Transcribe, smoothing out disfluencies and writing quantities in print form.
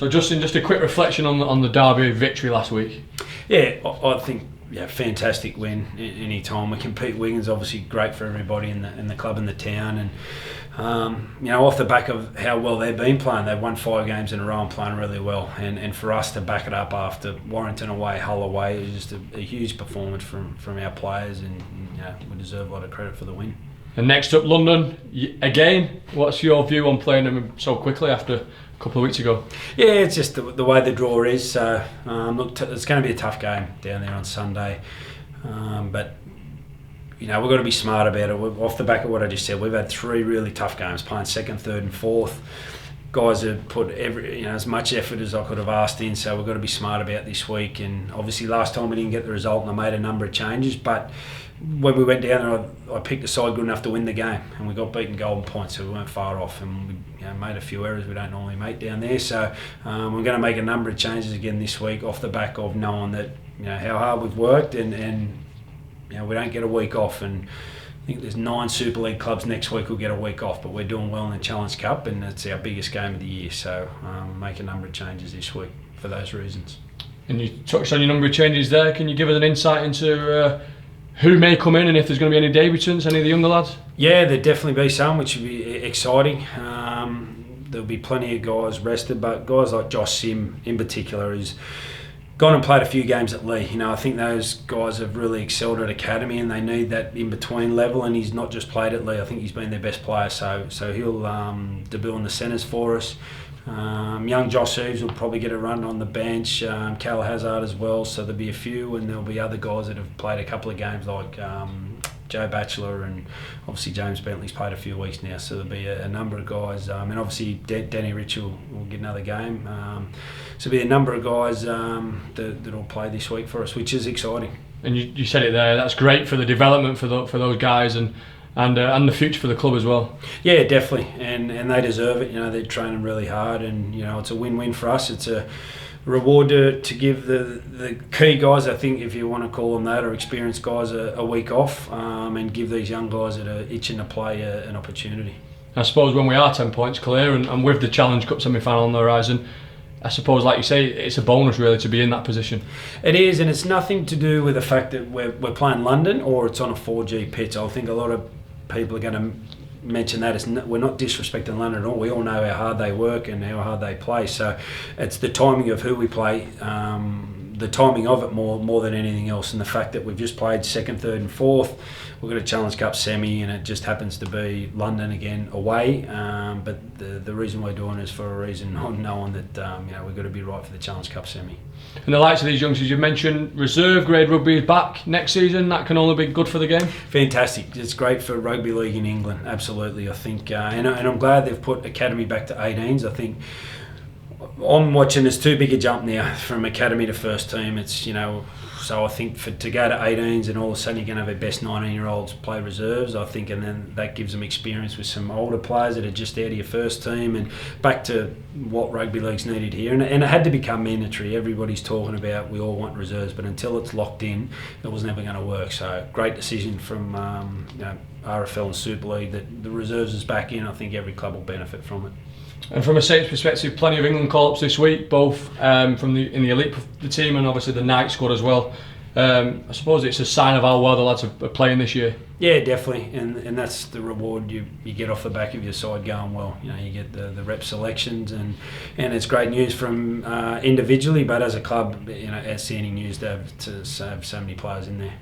So Justin, just a quick reflection on the derby victory last week. Yeah, I think fantastic win. Any time we compete, Wigan's obviously great for everybody in the club and the town, and off the back of how well they've been playing, they've won 5 games in a row and playing really well. And for us to back it up after Warrington away, Hull away, it was just a huge performance from our players, and we deserve a lot of credit for the win. And next up, London again. What's your view on playing them so quickly after a couple of weeks ago? Yeah, it's just the way the draw is. So look, it's going to be a tough game down there on Sunday, but we've got to be smart about it. Off the back of what I just said, we've had 3 really tough games, playing 2nd, 3rd and 4th. Guys have put as much effort as I could have asked in, so we've got to be smart about this week. And obviously last time we didn't get the result, and I made a number of changes, but when we went down there, I picked a side good enough to win the game, and we got beaten golden points, so we weren't far off, and we made a few errors we don't normally make down there. So we're going to make a number of changes again this week off the back of knowing that how hard we've worked, and we don't get a week off. And I think there's 9 Super League clubs next week will get a week off, but we're doing well in the Challenge Cup, and it's our biggest game of the year. So make a number of changes this week for those reasons. And you touched on your number of changes there. Can you give us an insight into who may come in, and if there's going to be any debutants, any of the younger lads? Yeah, there'll definitely be some, which will be exciting. There'll be plenty of guys rested, but guys like Josh Simm in particular has gone and played a few games at Lee. I think those guys have really excelled at academy, and they need that in-between level, and he's not just played at Lee. I think he's been their best player, so he'll debut in the centres for us. Young Josh Eaves will probably get a run on the bench, Callum Hazzard as well, so there'll be a few, and there'll be other guys that have played a couple of games like Joe Batchelor, and obviously James Bentley's played a few weeks now, so there'll be a number of guys, and obviously Danny Rich will get another game, so there'll be a number of guys that'll play this week for us, which is exciting. And you said it there, that's great for the development for those guys, and the future for the club as well. Yeah, definitely, and they deserve it. They're training really hard, and it's a win-win for us. It's a reward to give the key guys, I think, if you want to call them that, or experienced guys a week off, and give these young guys that are itching to play an opportunity. I suppose when we are 10 points clear, and with the Challenge Cup semi-final on the horizon, I suppose, like you say, it's a bonus really to be in that position. It is, and it's nothing to do with the fact that we're playing London or it's on a 4G pitch. I think a lot of people are going to mention that. We're not disrespecting London at all. We all know how hard they work and how hard they play. So it's the timing of who we play, the timing of it more than anything else, and the fact that we've just played 2nd, 3rd and 4th. We've got a Challenge Cup semi, and it just happens to be London again away. But the reason we're doing it is for a reason, knowing that we've got to be right for the Challenge Cup semi. And the likes of these youngsters you've mentioned, reserve grade rugby is back next season. That can only be good for the game. Fantastic. It's great for rugby league in England. Absolutely, I think, and I'm glad they've put academy back to 18s. I think I'm watching there's too big a jump now from academy to first team. It's so I think to go to 18s and all of a sudden you're going to have our best 19-year-olds play reserves, I think, and then that gives them experience with some older players that are just out of your first team, and back to what rugby league's needed here. And it had to become mandatory. Everybody's talking about we all want reserves, but until it's locked in, it was never going to work. So great decision from R.F.L and Super League that the reserves is back in. I think every club will benefit from it. And from a Saints perspective, plenty of England call-ups this week, both in the elite the team and obviously the night squad as well. I suppose it's a sign of how well the lads are playing this year. Yeah, definitely, and that's the reward you get off the back of your side going well. You get the rep selections, and it's great news from individually, but as a club, outstanding news to have so many players in there.